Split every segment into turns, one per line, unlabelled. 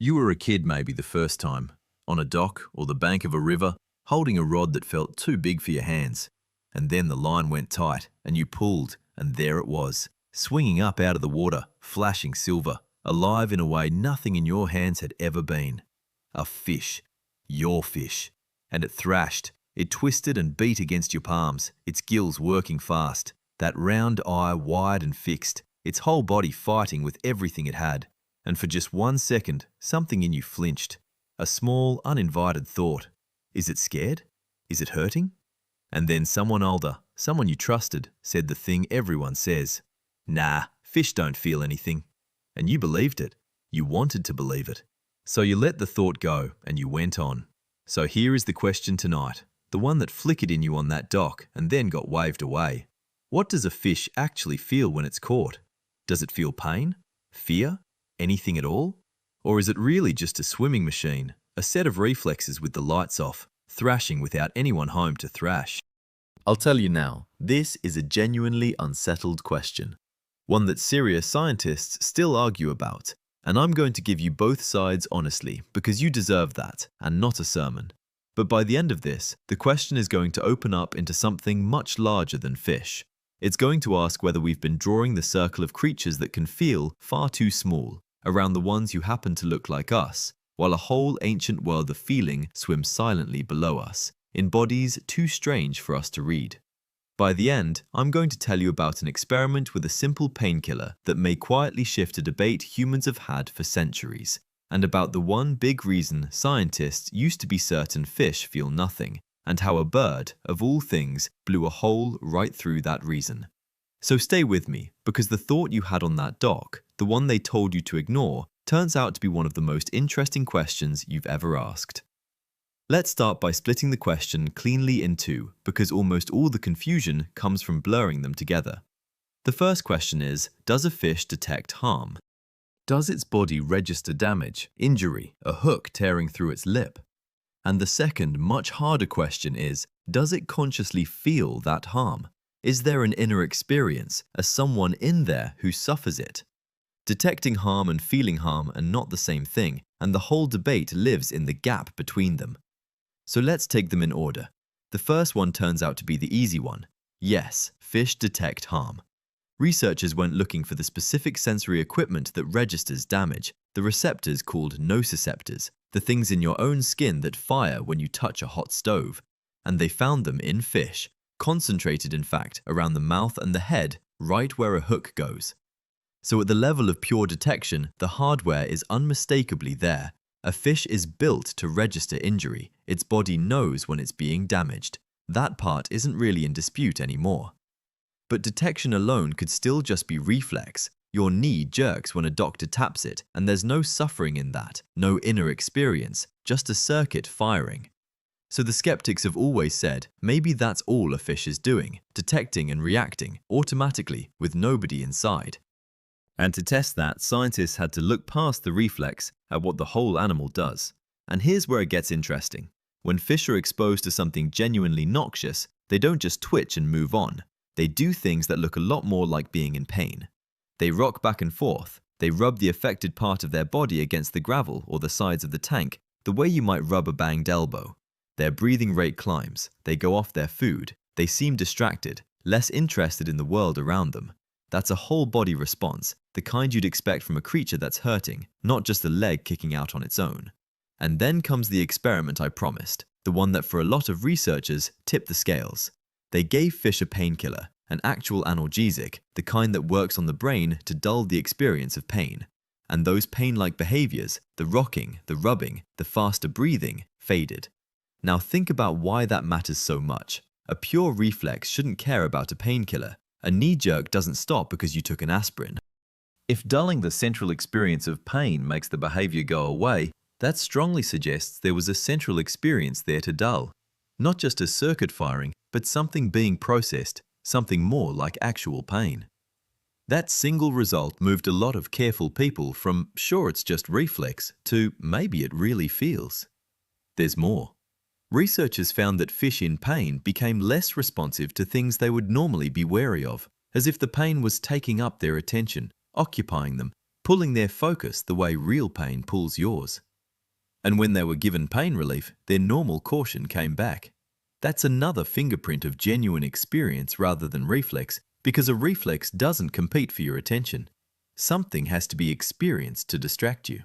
You were a kid maybe the first time, on a dock or the bank of a river, holding a rod that felt too big for your hands. And then the line went tight, and you pulled, and there it was, swinging up out of the water, flashing silver, alive in a way nothing in your hands had ever been. A fish. Your fish. And it thrashed. It twisted and beat against your palms, its gills working fast, that round eye wide and fixed, its whole body fighting with everything it had. And for just 1 second, something in you flinched. A small, uninvited thought. Is it scared? Is it hurting? And then someone older, someone you trusted, said the thing everyone says. Nah, fish don't feel anything. And you believed it. You wanted to believe it. So you let the thought go and you went on. So here is the question tonight, the one that flickered in you on that dock and then got waved away. What does a fish actually feel when it's caught? Does it feel pain? Fear? Anything at all? Or is it really just a swimming machine, a set of reflexes with the lights off, thrashing without anyone home to thrash? I'll tell you now, this is a genuinely unsettled question. One that serious scientists still argue about, and I'm going to give you both sides honestly because you deserve that, and not a sermon. But by the end of this, the question is going to open up into something much larger than fish. It's going to ask whether we've been drawing the circle of creatures that can feel far too small around the ones who happen to look like us, while a whole ancient world of feeling swims silently below us, in bodies too strange for us to read. By the end, I'm going to tell you about an experiment with a simple painkiller that may quietly shift a debate humans have had for centuries, and about the one big reason scientists used to be certain fish feel nothing, and how a bird, of all things, blew a hole right through that reason. So stay with me, because the thought you had on that dock, the one they told you to ignore, turns out to be one of the most interesting questions you've ever asked. Let's start by splitting the question cleanly in two, because almost all the confusion comes from blurring them together. The first question is, does a fish detect harm? Does its body register damage, injury, a hook tearing through its lip? And the second, much harder question is, does it consciously feel that harm? Is there an inner experience, as someone in there who suffers it? Detecting harm and feeling harm are not the same thing, and the whole debate lives in the gap between them. So let's take them in order. The first one turns out to be the easy one. Yes, fish detect harm. Researchers went looking for the specific sensory equipment that registers damage, the receptors called nociceptors, the things in your own skin that fire when you touch a hot stove. And they found them in fish, concentrated in fact around the mouth and the head, right where a hook goes. So at the level of pure detection, the hardware is unmistakably there. A fish is built to register injury. Its body knows when it's being damaged. That part isn't really in dispute anymore. But detection alone could still just be reflex. Your knee jerks when a doctor taps it, and there's no suffering in that, no inner experience, just a circuit firing. So the skeptics have always said, maybe that's all a fish is doing, detecting and reacting, automatically, with nobody inside. And to test that, scientists had to look past the reflex at what the whole animal does. And here's where it gets interesting. When fish are exposed to something genuinely noxious, they don't just twitch and move on. They do things that look a lot more like being in pain. They rock back and forth. They rub the affected part of their body against the gravel or the sides of the tank, the way you might rub a banged elbow. Their breathing rate climbs. They go off their food. They seem distracted, less interested in the world around them. That's a whole body response, the kind you'd expect from a creature that's hurting, not just a leg kicking out on its own. And then comes the experiment I promised, the one that for a lot of researchers tipped the scales. They gave fish a painkiller, an actual analgesic, the kind that works on the brain to dull the experience of pain. And those pain-like behaviors, the rocking, the rubbing, the faster breathing, faded. Now think about why that matters so much. A pure reflex shouldn't care about a painkiller. A knee jerk doesn't stop because you took an aspirin. If dulling the central experience of pain makes the behavior go away, that strongly suggests there was a central experience there to dull. Not just a circuit firing, but something being processed, something more like actual pain. That single result moved a lot of careful people from, sure it's just reflex, to maybe it really feels. There's more. Researchers found that fish in pain became less responsive to things they would normally be wary of, as if the pain was taking up their attention, occupying them, pulling their focus the way real pain pulls yours. And when they were given pain relief, their normal caution came back. That's another fingerprint of genuine experience rather than reflex, because a reflex doesn't compete for your attention. Something has to be experienced to distract you.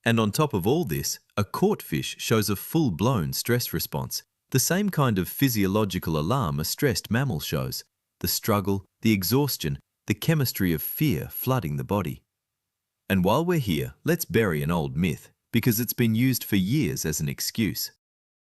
And on top of all this, a caught fish shows a full-blown stress response, the same kind of physiological alarm a stressed mammal shows, the struggle, the exhaustion, the chemistry of fear flooding the body. And while we're here, let's bury an old myth, because it's been used for years as an excuse.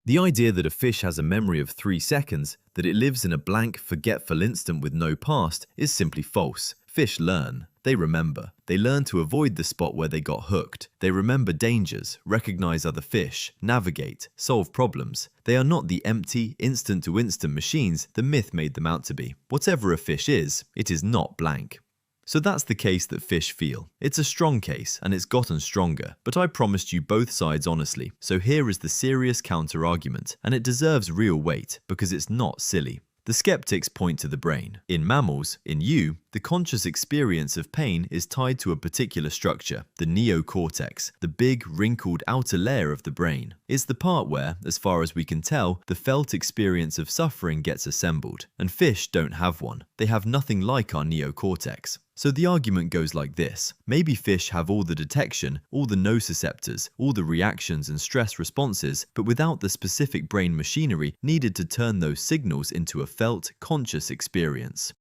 The idea that a fish has a memory of 3 seconds, that it lives in a blank, forgetful instant with no past, is simply false. Fish learn. They remember. They learn to avoid the spot where they got hooked. They remember dangers, recognize other fish, navigate, solve problems. They are not the empty, instant-to-instant machines the myth made them out to be. Whatever a fish is, it is not blank. So that's the case that fish feel. It's a strong case, and it's gotten stronger, but I promised you both sides honestly, so here is the serious counter-argument, and it deserves real weight because it's not silly. The skeptics point to the brain. In mammals, in you, the conscious experience of pain is tied to a particular structure, the neocortex, the big, wrinkled outer layer of the brain. It's the part where, as far as we can tell, the felt experience of suffering gets assembled. And fish don't have one. They have nothing like our neocortex. So the argument goes like this. Maybe fish have all the detection, all the nociceptors, all the reactions and stress responses, but without the specific brain machinery needed to turn those signals into a felt, conscious experience.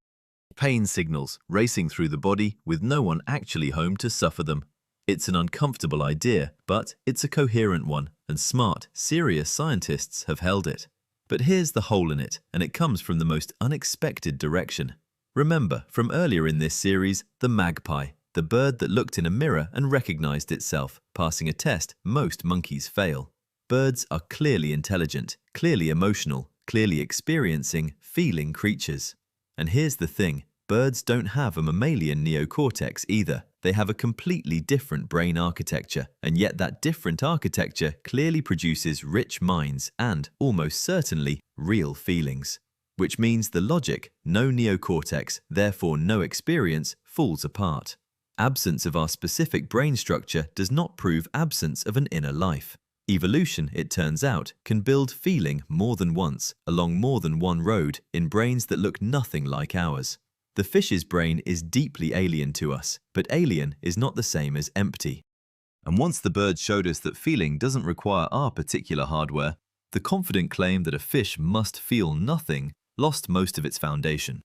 Pain signals racing through the body with no one actually home to suffer them. It's an uncomfortable idea, but it's a coherent one, and smart, serious scientists have held it. But here's the hole in it, and it comes from the most unexpected direction. Remember, from earlier in this series, the magpie, the bird that looked in a mirror and recognized itself, passing a test most monkeys fail. Birds are clearly intelligent, clearly emotional, clearly experiencing, feeling creatures. And here's the thing, birds don't have a mammalian neocortex either. They have a completely different brain architecture, and yet that different architecture clearly produces rich minds and, almost certainly, real feelings. Which means the logic, no neocortex, therefore no experience, falls apart. Absence of our specific brain structure does not prove absence of an inner life. Evolution, it turns out, can build feeling more than once, along more than one road, in brains that look nothing like ours. The fish's brain is deeply alien to us, but alien is not the same as empty. And once the bird showed us that feeling doesn't require our particular hardware, the confident claim that a fish must feel nothing lost most of its foundation.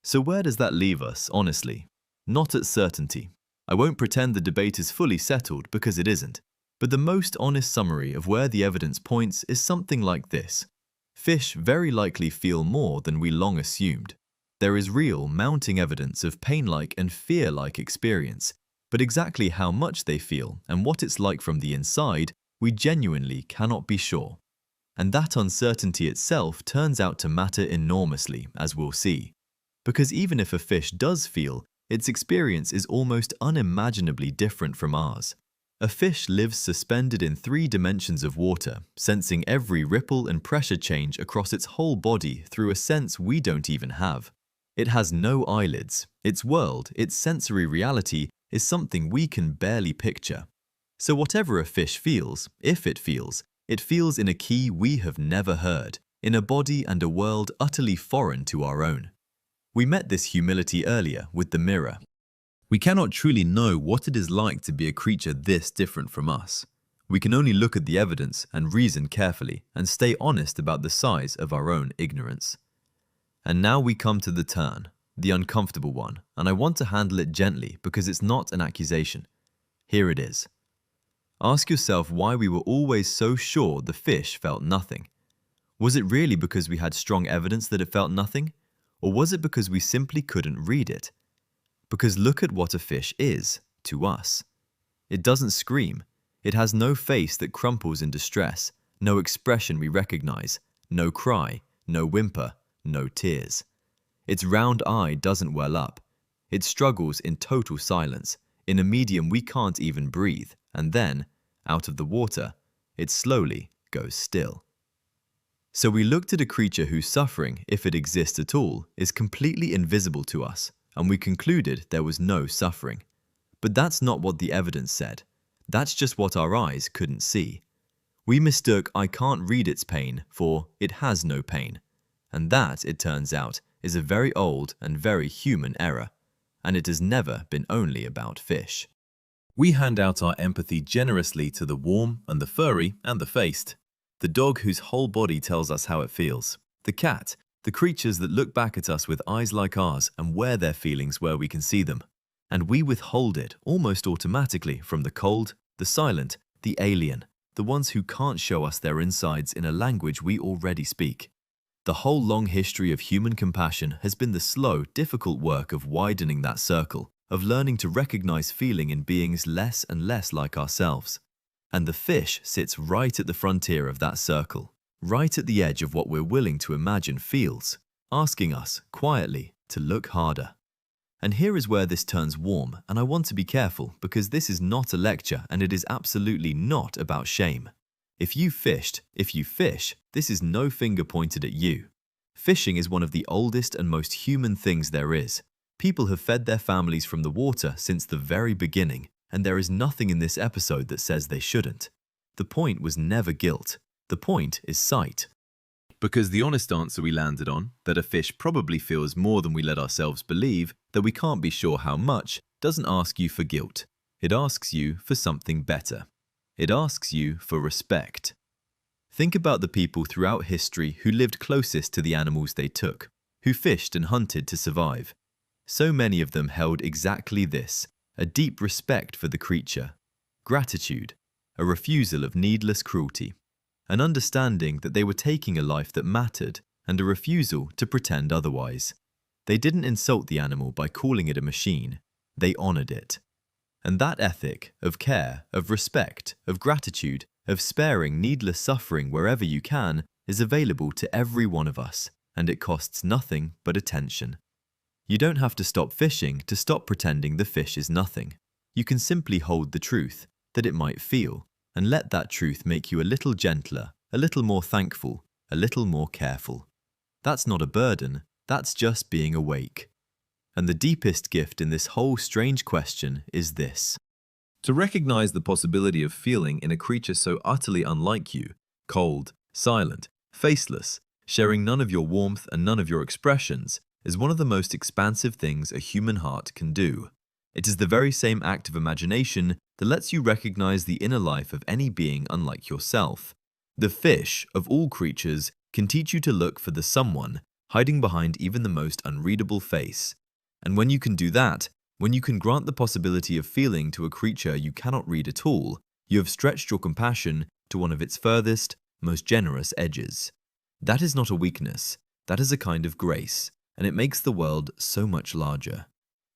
So where does that leave us, honestly? Not at certainty. I won't pretend the debate is fully settled because it isn't, but the most honest summary of where the evidence points is something like this. Fish very likely feel more than we long assumed. There is real, mounting evidence of pain-like and fear-like experience, but exactly how much they feel and what it's like from the inside, we genuinely cannot be sure. And that uncertainty itself turns out to matter enormously, as we'll see. Because even if a fish does feel, its experience is almost unimaginably different from ours. A fish lives suspended in 3 dimensions of water, sensing every ripple and pressure change across its whole body through a sense we don't even have. It has no eyelids. Its world, its sensory reality, is something we can barely picture. So whatever a fish feels, if it feels in a key we have never heard, in a body and a world utterly foreign to our own. We met this humility earlier with the mirror. We cannot truly know what it is like to be a creature this different from us. We can only look at the evidence and reason carefully and stay honest about the size of our own ignorance. And now we come to the turn, the uncomfortable one, and I want to handle it gently because it's not an accusation. Here it is. Ask yourself why we were always so sure the fish felt nothing. Was it really because we had strong evidence that it felt nothing? Or was it because we simply couldn't read it? Because look at what a fish is, to us. It doesn't scream. It has no face that crumples in distress, no expression we recognize, no cry, no whimper, no tears. Its round eye doesn't well up. It struggles in total silence, in a medium we can't even breathe, and then, out of the water, it slowly goes still. So we looked at a creature whose suffering, if it exists at all, is completely invisible to us, and we concluded there was no suffering. But that's not what the evidence said. That's just what our eyes couldn't see. We mistook "I can't read its pain" for "it has no pain." And that, it turns out, is a very old and very human error. And it has never been only about fish. We hand out our empathy generously to the warm and the furry and the faced. The dog whose whole body tells us how it feels. The cat, the creatures that look back at us with eyes like ours and wear their feelings where we can see them. And we withhold it almost automatically from the cold, the silent, the alien, the ones who can't show us their insides in a language we already speak. The whole long history of human compassion has been the slow, difficult work of widening that circle, of learning to recognize feeling in beings less and less like ourselves. And the fish sits right at the frontier of that circle, right at the edge of what we're willing to imagine feels, asking us, quietly, to look harder. And here is where this turns warm, and I want to be careful because this is not a lecture and it is absolutely not about shame. If you fish, this is no finger pointed at you. Fishing is one of the oldest and most human things there is. People have fed their families from the water since the very beginning, and there is nothing in this episode that says they shouldn't. The point was never guilt. The point is sight. Because the honest answer we landed on, that a fish probably feels more than we let ourselves believe, that we can't be sure how much, doesn't ask you for guilt. It asks you for something better. It asks you for respect. Think about the people throughout history who lived closest to the animals they took, who fished and hunted to survive. So many of them held exactly this, a deep respect for the creature, gratitude, a refusal of needless cruelty, an understanding that they were taking a life that mattered, and a refusal to pretend otherwise. They didn't insult the animal by calling it a machine, they honored it. And that ethic of care, of respect, of gratitude, of sparing needless suffering wherever you can is available to every one of us, and it costs nothing but attention. You don't have to stop fishing to stop pretending the fish is nothing. You can simply hold the truth, that it might feel, and let that truth make you a little gentler, a little more thankful, a little more careful. That's not a burden, that's just being awake. And the deepest gift in this whole strange question is this: to recognize the possibility of feeling in a creature so utterly unlike you, cold, silent, faceless, sharing none of your warmth and none of your expressions, is one of the most expansive things a human heart can do. It is the very same act of imagination that lets you recognize the inner life of any being unlike yourself. The fish, of all creatures, can teach you to look for the someone hiding behind even the most unreadable face. And when you can do that, when you can grant the possibility of feeling to a creature you cannot read at all, you have stretched your compassion to one of its furthest, most generous edges. That is not a weakness, that is a kind of grace, and it makes the world so much larger.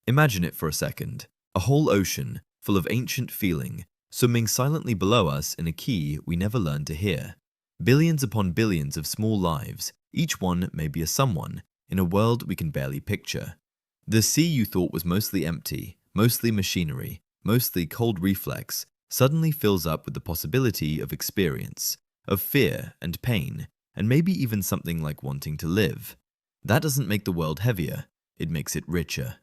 Imagine it for a second, a whole ocean full of ancient feeling, swimming silently below us in a key we never learned to hear. Billions upon billions of small lives, each one may be a someone, in a world we can barely picture. The sea you thought was mostly empty, mostly machinery, mostly cold reflex, suddenly fills up with the possibility of experience, of fear and pain, and maybe even something like wanting to live. That doesn't make the world heavier, it makes it richer.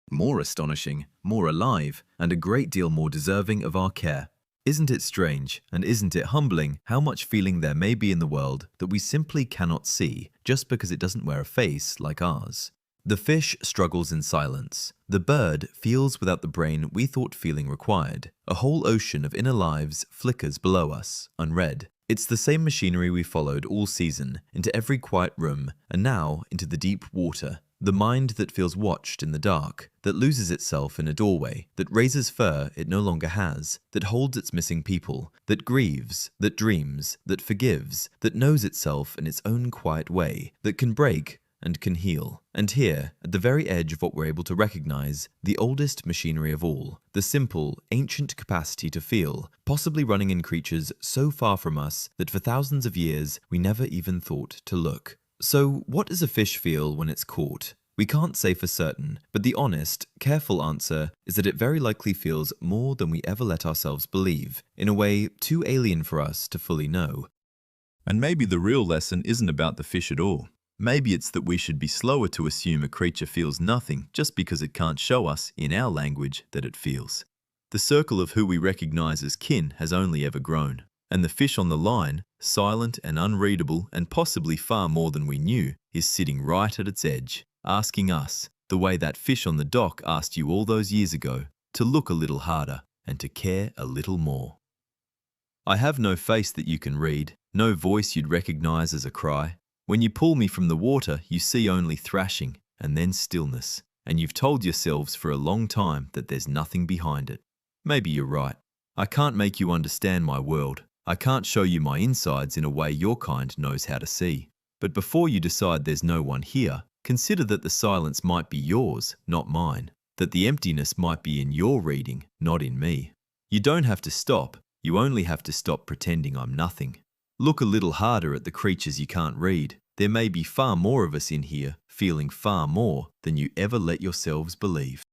More astonishing, more alive, and a great deal more deserving of our care. Isn't it strange, and isn't it humbling, how much feeling there may be in the world that we simply cannot see just because it doesn't wear a face like ours? The fish struggles in silence. The bird feels without the brain we thought feeling required. A whole ocean of inner lives flickers below us, unread. It's the same machinery we followed all season, into every quiet room, and now into the deep water. The mind that feels watched in the dark, that loses itself in a doorway, that raises fur it no longer has, that holds its missing people, that grieves, that dreams, that forgives, that knows itself in its own quiet way, that can break and can heal. And here, at the very edge of what we're able to recognize, the oldest machinery of all, the simple, ancient capacity to feel, possibly running in creatures so far from us that for thousands of years we never even thought to look. So, what does a fish feel when it's caught? We can't say for certain, but the honest, careful answer is that it very likely feels more than we ever let ourselves believe, in a way too alien for us to fully know.
And maybe the real lesson isn't about the fish at all.
Maybe it's that we should be slower to assume a creature feels nothing just because it can't show us, in our language, that it feels. The circle of who we recognize as kin has only ever grown, and the fish on the line, silent and unreadable and possibly far more than we knew, is sitting right at its edge, asking us, the way that fish on the dock asked you all those years ago, to look a little harder and to care a little more. I have no face that you can read, no voice you'd recognize as a cry. When you pull me from the water, you see only thrashing and then stillness, and you've told yourselves for a long time that there's nothing behind it. Maybe you're right. I can't make you understand my world. I can't show you my insides in a way your kind knows how to see. But before you decide there's no one here, consider that the silence might be yours, not mine. That the emptiness might be in your reading, not in me. You don't have to stop. You only have to stop pretending I'm nothing. Look a little harder at the creatures you can't read. There may be far more of us in here, feeling far more than you ever let yourselves believe.